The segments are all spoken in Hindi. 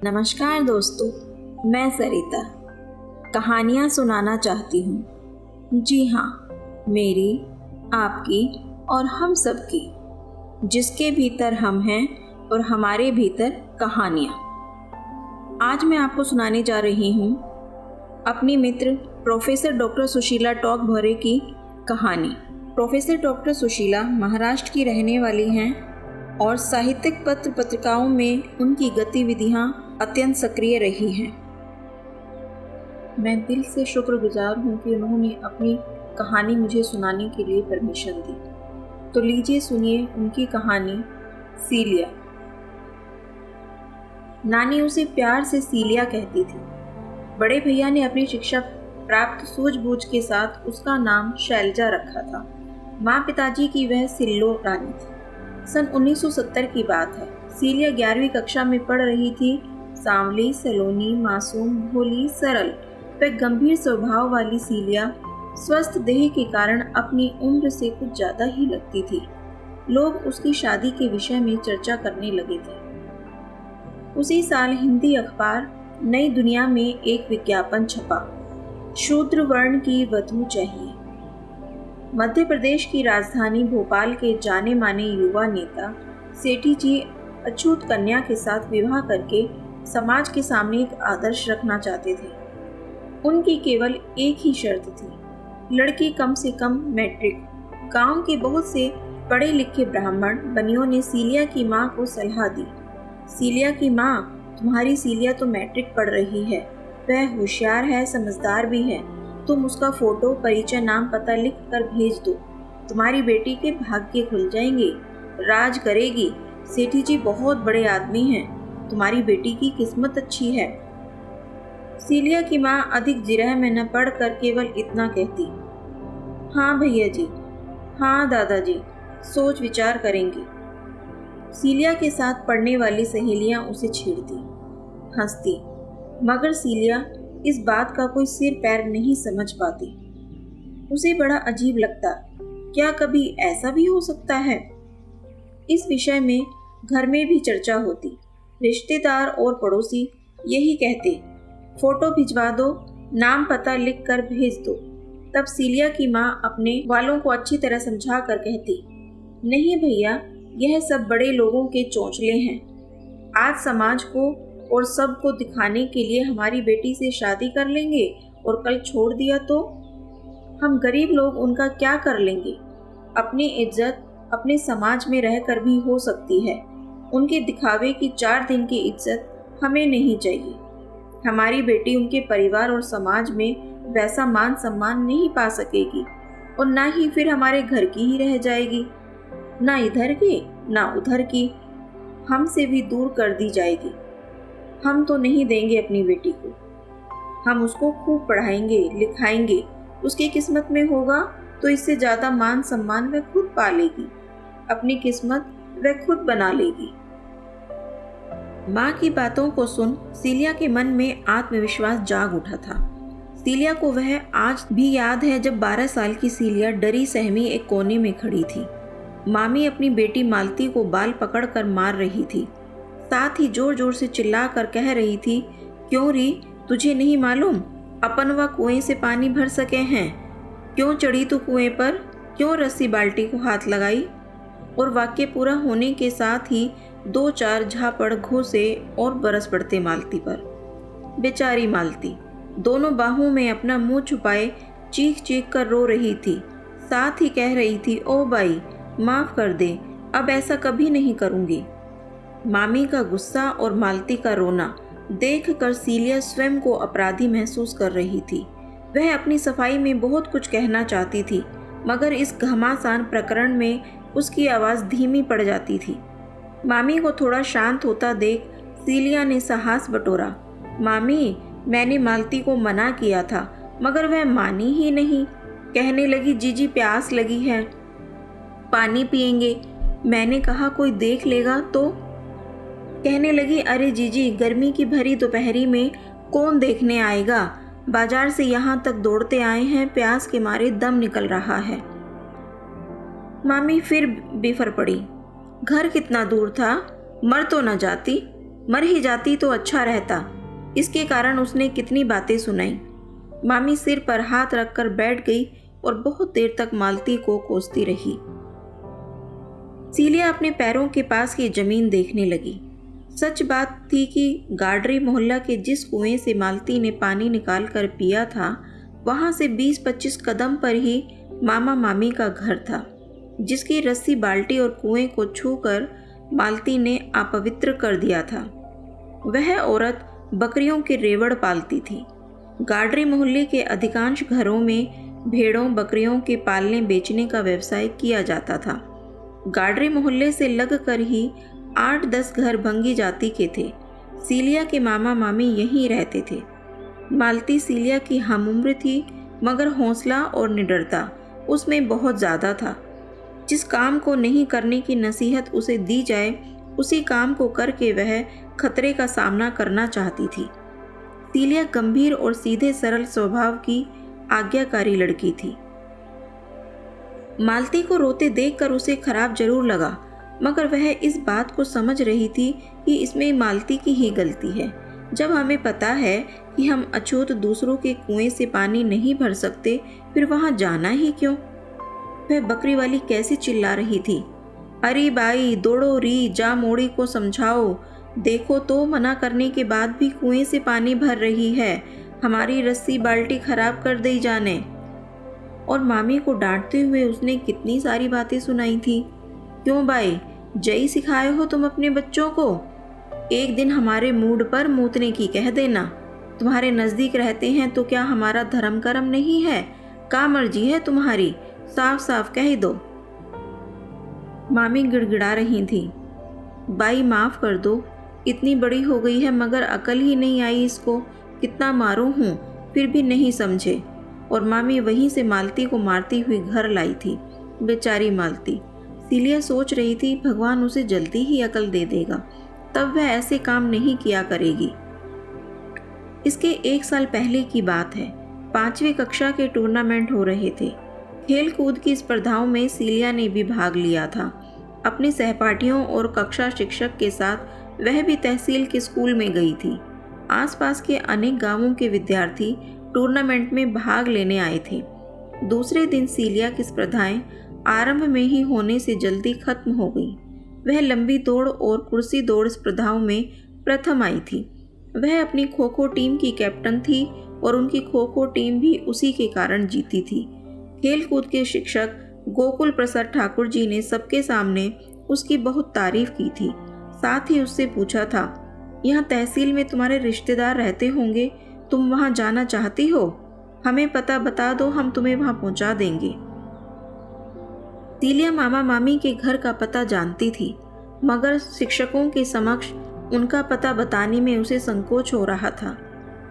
नमस्कार दोस्तों, मैं सरिता कहानियाँ सुनाना चाहती हूँ। जी हाँ, मेरी, आपकी और हम सब की, जिसके भीतर हम हैं और हमारे भीतर कहानियाँ। आज मैं आपको सुनाने जा रही हूँ अपनी मित्र प्रोफेसर डॉक्टर सुशीला टॉक भरे की कहानी। प्रोफेसर डॉक्टर सुशीला महाराष्ट्र की रहने वाली हैं और साहित्यिक पत्र पत्रिकाओं में उनकी गतिविधियाँ अत्यंत सक्रिय रही हैं। मैं दिल से शुक्रगुजार हूँ कि उन्होंने अपनी कहानी मुझे सुनाने के लिए परमिशन दी। तो लीजिए सुनिए उनकी कहानी सीलिया। नानी उसे प्यार से सीलिया कहती थी। बड़े भैया ने अपनी शिक्षा प्राप्त सूझबूझ के साथ उसका नाम शैलजा रखा था। माँ पिताजी की वह सिल्लो रानी थी। सन 1970 की बात है। सीलिया 11वीं कक्षा में पढ़ रही थी। सांवली, सलोनी, मासूम, भोली, सरल व गंभीर स्वभाव वाली सीलिया स्वस्थ देह के कारण अपनी उम्र से कुछ ज्यादा ही लगती थी। लोग उसकी शादी के विषय में चर्चा करने लगे थे। उसी साल हिंदी अखबार नई दुनिया में एक विज्ञापन छपा, शूद्र वर्ण की वधू चाहिए। मध्य प्रदेश की राजधानी भोपाल के जाने माने युवा नेता सेठी जी अछूत कन्या के साथ विवाह करके समाज के सामने एक आदर्श रखना चाहते थे। उनकी केवल एक ही शर्त थी, लड़की कम से कम मैट्रिक। गांव के बहुत से पढ़े लिखे ब्राह्मण बनियों ने सीलिया की माँ को सलाह दी। सीलिया की माँ, तुम्हारी सीलिया तो मैट्रिक पढ़ रही है, वह होशियार है, समझदार भी है। तुम उसका फोटो, परिचय, नाम, पता लिख कर भेज दो। तुम्हारी बेटी के भाग्य खुल जाएंगे, राज करेगी। सेठी जी बहुत बड़े आदमी हैं, तुम्हारी बेटी की किस्मत अच्छी है। सीलिया की माँ अधिक जिरह में न पढ़कर केवल इतना कहती, हाँ भैया जी, हाँ दादाजी, सोच विचार करेंगे। सीलिया के साथ पढ़ने वाली सहेलियां उसे छेड़ती, हंसती, मगर सीलिया इस बात का कोई सिर पैर नहीं समझ पाती। उसे बड़ा अजीब लगता, क्या कभी ऐसा भी हो सकता है? इस विषय में घर में भी चर्चा होती। रिश्तेदार और पड़ोसी यही कहते, फोटो भिजवा दो, नाम पता लिख कर भेज दो। तब सीलिया की माँ अपने वालों को अच्छी तरह समझा कर कहती, नहीं भैया, यह सब बड़े लोगों के चौंचले हैं। आज समाज को और सबको दिखाने के लिए हमारी बेटी से शादी कर लेंगे और कल छोड़ दिया तो हम गरीब लोग उनका क्या कर लेंगे? अपनी इज्जत अपने समाज में रहकर भी हो सकती है। उनके दिखावे की 4 दिन की इज्जत हमें नहीं चाहिए। हमारी बेटी उनके परिवार और समाज में वैसा मान सम्मान नहीं पा सकेगी और ना ही फिर हमारे घर की ही रह जाएगी, ना इधर की ना उधर की, हमसे भी दूर कर दी जाएगी। हम तो नहीं देंगे अपनी बेटी को। हम उसको खूब पढ़ाएंगे लिखाएंगे, उसकी किस्मत में होगा तो इससे ज़्यादा मान सम्मान वह खुद पा लेगी, अपनी किस्मत वह खुद बना लेगी। माँ की बातों को सुन सीलिया के मन में आत्मविश्वास जाग उठा था। सीलिया को वह आज भी याद है जब 12 साल की सीलिया डरी सहमी एक कोने में खड़ी थी। मामी अपनी बेटी मालती को बाल पकड़कर मार रही थी, साथ ही जोर जोर से चिल्ला कर कह रही थी, क्यों री, तुझे नहीं मालूम अपन व कुएं से पानी भर सके हैं? क्यों चढ़ी तू कुएं पर? क्यों रस्सी बाल्टी को हाथ लगाई? और वाक्य पूरा होने के साथ ही 2-4 झापड़ घोंसे और बरस पड़ते मालती पर। बेचारी मालती दोनों बाहों में अपना मुंह छुपाए चीख चीख कर रो रही थी, साथ ही कह रही थी, ओ भाई माफ़ कर दे, अब ऐसा कभी नहीं करूँगी। मामी का गुस्सा और मालती का रोना देख कर सीलिया स्वयं को अपराधी महसूस कर रही थी। वह अपनी सफाई में बहुत कुछ कहना चाहती थी, मगर इस घमासान प्रकरण में उसकी आवाज़ धीमी पड़ जाती थी। मामी को थोड़ा शांत होता देख सीलिया ने साहस बटोरा, मामी, मैंने मालती को मना किया था मगर वह मानी ही नहीं। कहने लगी, जीजी प्यास लगी है, पानी पिएंगे। मैंने कहा कोई देख लेगा तो? कहने लगी, अरे जीजी, गर्मी की भरी दोपहरी में कौन देखने आएगा? बाजार से यहाँ तक दौड़ते आए हैं, प्यास के मारे दम निकल रहा है। मामी फिर बिफर पड़ी, घर कितना दूर था, मर तो न जाती। मर ही जाती तो अच्छा रहता। इसके कारण उसने कितनी बातें सुनाई। मामी सिर पर हाथ रखकर बैठ गई और बहुत देर तक मालती को कोसती रही। सीलिया अपने पैरों के पास की जमीन देखने लगी। सच बात थी कि गाडरी मोहल्ला के जिस कुएं से मालती ने पानी निकाल कर पिया था, वहां से 20-25 कदम पर ही मामा मामी का घर था, जिसकी रस्सी बाल्टी और कुएं को छूकर मालती ने अपवित्र कर दिया था। वह औरत बकरियों के रेवड़ पालती थी। गाडरी मोहल्ले के अधिकांश घरों में भेड़ों बकरियों के पालने बेचने का व्यवसाय किया जाता था। गाडरी मोहल्ले से लगकर ही 8-10 घर भंगी जाति के थे। सीलिया के मामा मामी यहीं रहते थे। मालती सीलिया की हमउम्र थी, मगर हौसला और निडरता उसमें बहुत ज़्यादा था। जिस काम को नहीं करने की नसीहत उसे दी जाए, उसी काम को करके वह खतरे का सामना करना चाहती थी। सीलिया गंभीर और सीधे सरल स्वभाव की आज्ञाकारी लड़की थी। मालती को रोते देखकर उसे खराब जरूर लगा, मगर वह इस बात को समझ रही थी कि इसमें मालती की ही गलती है। जब हमें पता है कि हम अछूत दूसरों के कुएं से पानी नहीं भर सकते, फिर वहां जाना ही क्यों? वह बकरी वाली कैसे चिल्ला रही थी, अरे बाई दौड़ो री, जा मोड़ी को समझाओ, देखो तो मना करने के बाद भी कुएं से पानी भर रही है, हमारी रस्सी बाल्टी खराब कर दी जाने। और मामी को डांटते हुए उसने कितनी सारी बातें सुनाई थी। क्यों बाई, जय सिखाए हो तुम अपने बच्चों को? एक दिन हमारे मूड पर मूतने की कह देना। तुम्हारे नज़दीक रहते हैं तो क्या हमारा धर्म कर्म नहीं है? क्या मर्जी है तुम्हारी, साफ साफ कह दो। मामी गिड़गिड़ा रही थी, बाई माफ़ कर दो, इतनी बड़ी हो गई है मगर अकल ही नहीं आई इसको, कितना मारूं हूँ फिर भी नहीं समझे। और मामी वहीं से मालती को मारती हुई घर लाई थी। बेचारी मालती। सीलिया सोच रही थी भगवान उसे जल्दी ही अकल दे देगा, तब वह ऐसे काम नहीं किया करेगी। इसके 1 साल पहले की बात है। 5वीं कक्षा के टूर्नामेंट हो रहे थे। खेल कूद की स्पर्धाओं में सीलिया ने भी भाग लिया था। अपने सहपाठियों और कक्षा शिक्षक के साथ वह भी तहसील के स्कूल में गई थी। आसपास के अनेक गांवों के विद्यार्थी टूर्नामेंट में भाग लेने आए थे। दूसरे दिन सीलिया की स्पर्धाएं आरंभ में ही होने से जल्दी खत्म हो गई। वह लंबी दौड़ और कुर्सी दौड़ स्पर्धाओं में प्रथम आई थी। वह अपनी खो खो टीम की कैप्टन थी और उनकी खो खो टीम भी उसी के कारण जीती थी। खेल कूद के शिक्षक गोकुल प्रसाद ठाकुर जी ने सबके सामने उसकी बहुत तारीफ की थी। साथ ही उससे पूछा था, यहाँ तहसील में तुम्हारे रिश्तेदार रहते होंगे, तुम वहाँ जाना चाहती हो? हमें पता बता दो, हम तुम्हें वहाँ पहुँचा देंगे। सीलिया मामा मामी के घर का पता जानती थी, मगर शिक्षकों के समक्ष उनका पता बताने में उसे संकोच हो रहा था।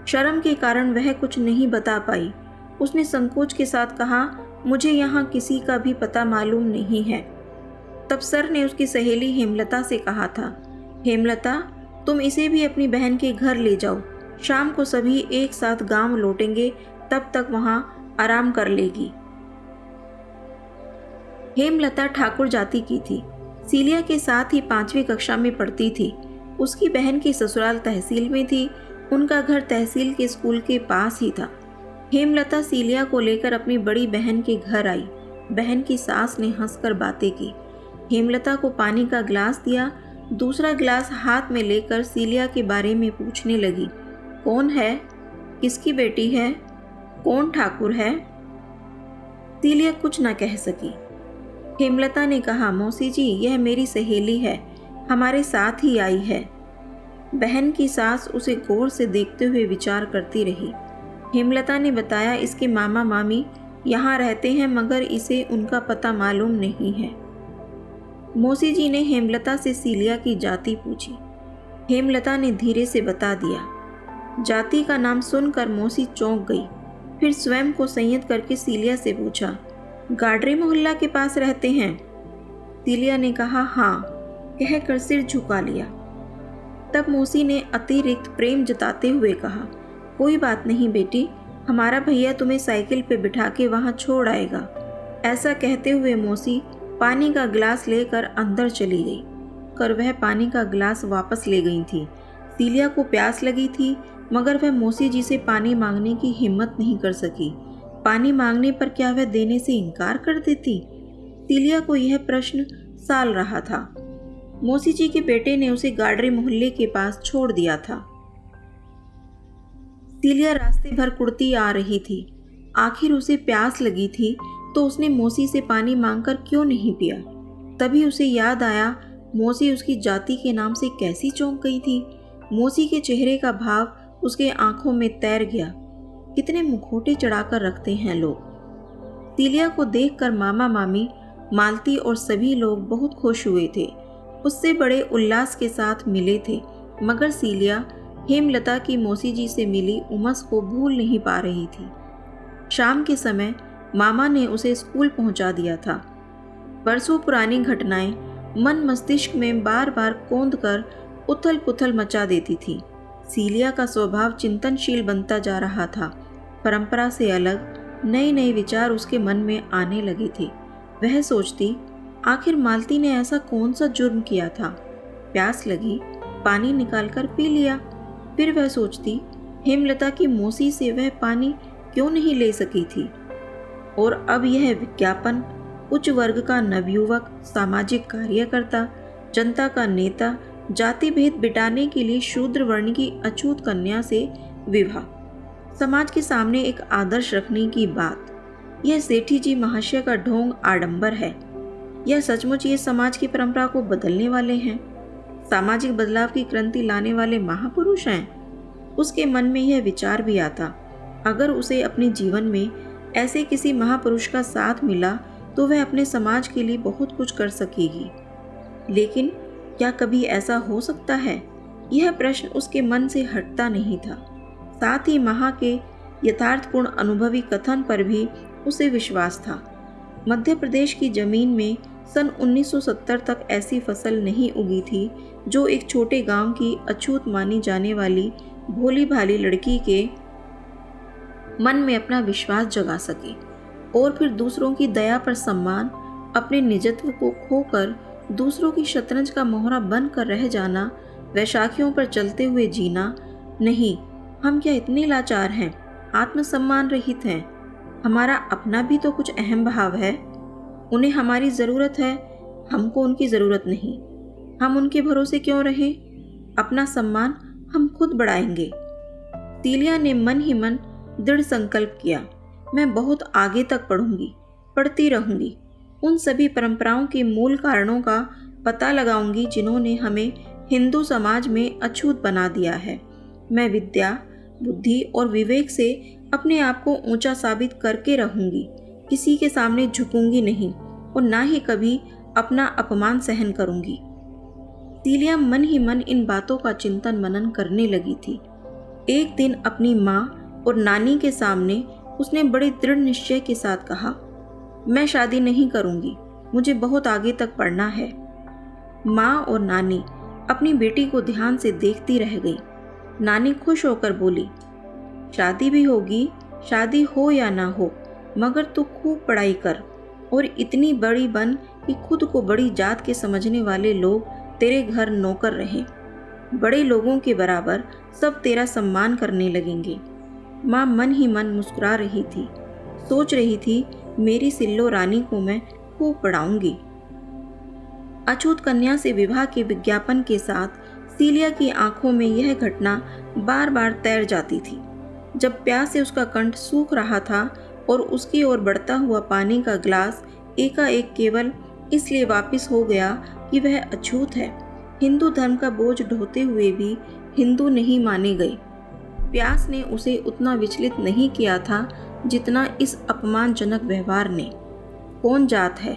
शर्म के कारण वह कुछ नहीं बता पाई। उसने संकोच के साथ कहा, मुझे यहाँ किसी का भी पता मालूम नहीं है। तब सर ने उसकी सहेली हेमलता से कहा था, हेमलता, तुम इसे भी अपनी बहन के घर ले जाओ, शाम को सभी एक साथ गांव लौटेंगे, तब तक वहाँ आराम कर लेगी। हेमलता ठाकुर जाति की थी। सीलिया के साथ ही 5वीं कक्षा में पढ़ती थी। उसकी बहन की ससुराल तहसील में थी। उनका घर तहसील के स्कूल के पास ही था। हेमलता सीलिया को लेकर अपनी बड़ी बहन के घर आई। बहन की सास ने हंसकर बातें की। हेमलता को पानी का गिलास दिया। दूसरा गिलास हाथ में लेकर सीलिया के बारे में पूछने लगी, कौन है, किसकी बेटी है, कौन ठाकुर है? सीलिया कुछ न कह सकी। हेमलता ने कहा, मौसी जी, यह मेरी सहेली है, हमारे साथ ही आई है। बहन की सास उसे गौर से देखते हुए विचार करती रही। हेमलता ने बताया, इसके मामा मामी यहाँ रहते हैं, मगर इसे उनका पता मालूम नहीं है। मौसी जी ने हेमलता से सीलिया की जाति पूछी। हेमलता ने धीरे से बता दिया। जाति का नाम सुनकर मौसी चौंक गई। फिर स्वयं को संयत करके सीलिया से पूछा, गाडरी मोहल्ला के पास रहते हैं? सीलिया ने कहा, हाँ, कहकर सिर झुका लिया। तब मौसी ने अतिरिक्त प्रेम जताते हुए कहा, कोई बात नहीं बेटी, हमारा भैया तुम्हें साइकिल पे बिठा के वहाँ छोड़ आएगा। ऐसा कहते हुए मौसी पानी का गिलास लेकर अंदर चली गई। कर वह पानी का गिलास वापस ले गई थी। सीलिया को प्यास लगी थी, मगर वह मौसी जी से पानी मांगने की हिम्मत नहीं कर सकी। पानी मांगने पर क्या वह देने से इनकार कर देती? सीलिया को यह प्रश्न साल रहा था। मौसी जी के बेटे ने उसे गाडरे मोहल्ले के पास छोड़ दिया था। सीलिया रास्ते भर कुड़ती आ रही थी। आखिर उसे प्यास लगी थी तो उसने मौसी से पानी मांगकर क्यों नहीं पिया? तभी उसे याद आया मौसी उसकी जाति के नाम से कैसी चौंक गई थी। मौसी के चेहरे का भाव उसके आंखों में तैर गया। कितने मुखौटे चढ़ाकर रखते हैं लोग। सीलिया को देखकर मामा मामी, मालती और सभी लोग बहुत खुश हुए थे। उससे बड़े उल्लास के साथ मिले थे, मगर सीलिया हेमलता की मौसी जी से मिली उमस को भूल नहीं पा रही थी। शाम के समय मामा ने उसे स्कूल पहुंचा दिया था। बरसों पुरानी घटनाएं मन मस्तिष्क में बार बार कौंध कर उथल पुथल मचा देती थी। सीलिया का स्वभाव चिंतनशील बनता जा रहा था। परंपरा से अलग नए नए विचार उसके मन में आने लगे थे। वह सोचती, आखिर मालती ने ऐसा कौन सा जुर्म किया था? प्यास लगी, पानी निकालकर पी लिया। फिर वह सोचती, हेमलता की मौसी से वह पानी क्यों नहीं ले सकी थी? और अब यह विज्ञापन उच्च वर्ग का नवयुवक, सामाजिक कार्यकर्ता, जनता का नेता, जाति भेद बिटाने के लिए शूद्र वर्ण की अछूत कन्या से विवाह, समाज के सामने एक आदर्श रखने की बात, यह सेठी जी महाशय का ढोंग आडंबर है। यह सचमुच ये समाज की परंपरा को बदलने वाले हैं, सामाजिक बदलाव की क्रांति लाने वाले महापुरुष हैं। उसके मन में यह विचार भी आता, अगर उसे अपने जीवन में ऐसे किसी महापुरुष का साथ मिला तो वह अपने समाज के लिए बहुत कुछ कर सकेगी। लेकिन क्या कभी ऐसा हो सकता है? यह प्रश्न उसके मन से हटता नहीं था। साथ ही मां के यथार्थपूर्ण अनुभवी कथन पर भी उसे विश्वास था। मध्य प्रदेश की जमीन में सन 1970 तक ऐसी फसल नहीं उगी थी जो एक छोटे गांव की अछूत मानी जाने वाली भोली भाली लड़की के मन में अपना विश्वास जगा सके और फिर दूसरों की दया पर सम्मान, अपने निजत्व को खोकर दूसरों की शतरंज का मोहरा बनकर रह जाना, वैशाखियों पर चलते हुए जीना। नहीं, हम क्या इतने लाचार हैं, आत्मसम्मान रहित हैं? हमारा अपना भी तो कुछ अहम भाव है। उन्हें हमारी ज़रूरत है, हमको उनकी ज़रूरत नहीं। हम उनके भरोसे क्यों रहें? अपना सम्मान हम खुद बढ़ाएंगे। सीलिया ने मन ही मन दृढ़ संकल्प किया, मैं बहुत आगे तक पढ़ूंगी, पढ़ती रहूंगी, उन सभी परंपराओं के मूल कारणों का पता लगाऊंगी जिन्होंने हमें हिंदू समाज में अछूत बना दिया है। मैं विद्या, बुद्धि और विवेक से अपने आप को ऊंचा साबित करके रहूंगी। किसी के सामने झुकूंगी नहीं और ना ही कभी अपना अपमान सहन करूंगी। सीलिया मन ही मन इन बातों का चिंतन मनन करने लगी थी। एक दिन अपनी माँ और नानी के सामने उसने बड़े दृढ़ निश्चय के साथ कहा, मैं शादी नहीं करूंगी, मुझे बहुत आगे तक पढ़ना है। माँ और नानी अपनी बेटी को ध्यान से देखती रह गई। नानी खुश होकर बोली, शादी भी होगी, शादी हो या ना हो, मगर तू खूब पढ़ाई कर और इतनी बड़ी बन कि खुद को बड़ी जात के समझने वाले लोग तेरे घर नौकर रहें। बड़े लोगों के बराबर सब तेरा सम्मान करने लगेंगे। माँ मन ही मन मुस्कुरा रही थी, सोच रही थी, मेरी सिल्लो रानी को मैं खूब पढ़ाऊंगी। अछूत कन्या से विवाह के विज्ञापन के साथ सीलिया की आंखों में यह घटना बार बार तैर जाती थी। जब प्यास से उसका कंठ सूख रहा था और उसकी ओर बढ़ता हुआ पानी का ग्लास एकाएक केवल इसलिए वापस हो गया कि वह अछूत है, हिंदू धर्म का बोझ ढोते हुए भी हिंदू नहीं माने गए। प्यास ने उसे उतना विचलित नहीं किया था जितना इस अपमानजनक व्यवहार ने। कौन जात है?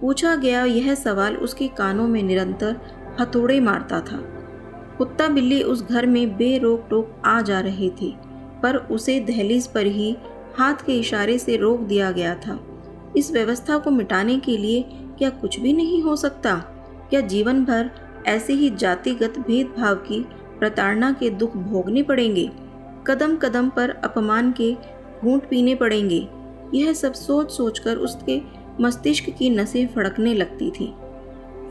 पूछा गया यह सवाल उसके कानों में निरंतर हथौड़े मारता था। कुत्ता बिल्ली उस घर में बेरोक टोक आ जा रहे थे, पर उसे दहलीज पर ही हाथ के इशारे से रोक दिया गया था। इस व्यवस्था को मिटाने के लिए क्या कुछ भी नहीं हो सकता? क्या जीवन भर ऐसे ही जातिगत भेदभाव की प्रताड़ना के दुख भोगने पड़ेंगे? कदम कदम पर अपमान के घूंट पीने पड़ेंगे? यह सब सोच सोचकर उसके मस्तिष्क की नसें फड़कने लगती थी।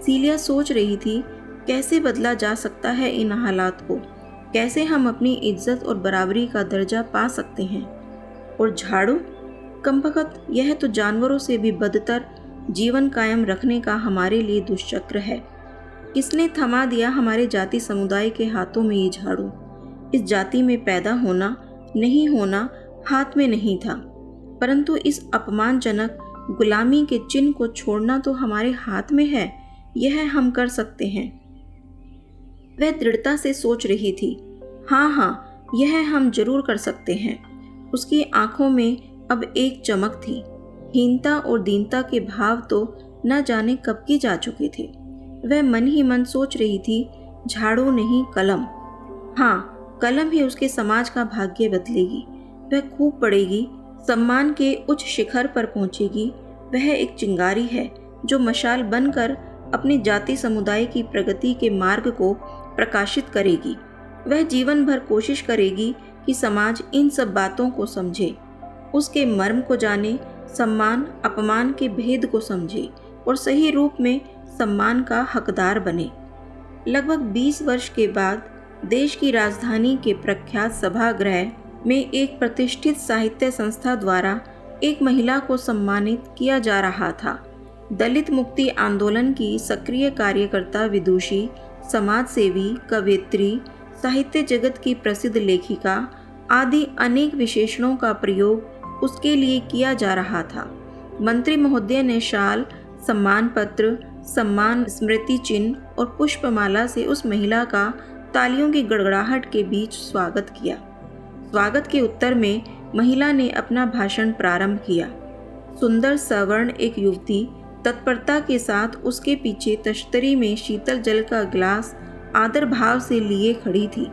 सीलिया सोच रही थी, कैसे बदला जा सकता है इन हालात को, कैसे हम अपनी इज्जत और बराबरी का दर्जा पा सकते हैं। और झाड़ू, कमबख्त यह तो जानवरों से भी बदतर जीवन कायम रखने का हमारे लिए दुष्चक्र है। किसने थमा दिया हमारे जाति समुदाय के हाथों में ये झाड़ू? इस जाति में पैदा होना नहीं होना हाथ में नहीं था, परंतु इस अपमानजनक गुलामी के चिन्ह को छोड़ना तो हमारे हाथ में है। यह हम कर सकते हैं। वह दृढ़ता से सोच रही थी, हाँ, यह हम जरूर कर सकते हैं। उसकी आंखों में अब एक चमक थी। हीनता और दीनता के भाव तो न जाने कब की जा चुके थे। वह मन ही मन सोच रही थी, झाड़ू नहीं कलम। हाँ, कलम ही उसके समाज का भाग्य बदलेगी। वह खूब पढ़ेगी, सम्मान के उच्च शिखर पर पहुंचेगी। वह एक चिंगारी है जो मशाल बनकर अपनी जाति समुदाय की प्रगति के मार्ग को प्रकाशित करेगी। वह जीवन भर कोशिश करेगी कि समाज इन सब बातों को समझे, उसके मर्म को जाने, सम्मान अपमान के भेद को समझे और सही रूप में सम्मान का हकदार बने। लगभग 20 वर्ष के बाद देश की राजधानी के प्रख्यात सभागृह में एक प्रतिष्ठित साहित्य संस्था द्वारा एक महिला को सम्मानित किया जा रहा था। दलित मुक्ति आंदोलन की सक्रिय कार्यकर्ता, विदुषी, समाजसेवी, कवयित्री, साहित्य जगत की प्रसिद्ध लेखिका आदि अनेक विशेषणों का प्रयोग उसके लिए किया जा रहा था। मंत्री महोदय ने शाल, सम्मान पत्र, सम्मान स्मृति चिन्ह और पुष्पमाला से उस महिला का तालियों की गड़गड़ाहट के बीच स्वागत किया। स्वागत के उत्तर में महिला ने अपना भाषण प्रारंभ किया। सुंदर सवर्ण एक युवती तत्परता के साथ उसके पीछे तश्तरी में शीतल जल का गिलास आदर भाव से लिए खड़ी थी।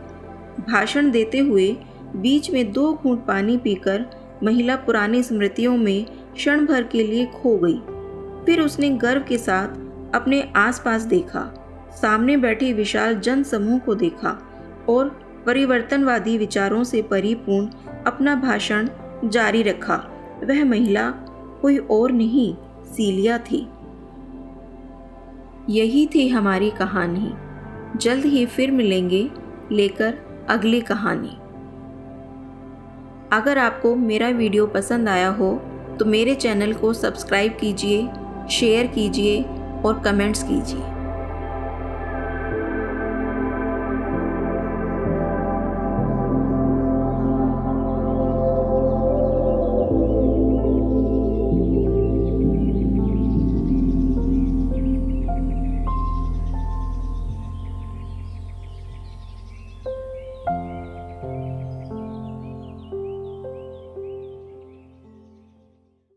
भाषण देते हुए बीच में 2 घूंट पानी पीकर महिला पुरानी स्मृतियों में क्षण भर के लिए खो गई। फिर उसने गर्व के साथ अपने आसपास देखा, सामने बैठे विशाल जन समूह को देखा और परिवर्तनवादी विचारों से परिपूर्ण अपना भाषण जारी रखा। वह महिला कोई और नहीं, सीलिया थी। यही थी हमारी कहानी। जल्द ही फिर मिलेंगे लेकर अगली कहानी। अगर आपको मेरा वीडियो पसंद आया हो तो मेरे चैनल को सब्सक्राइब कीजिए, शेयर कीजिए और कमेंट्स कीजिए।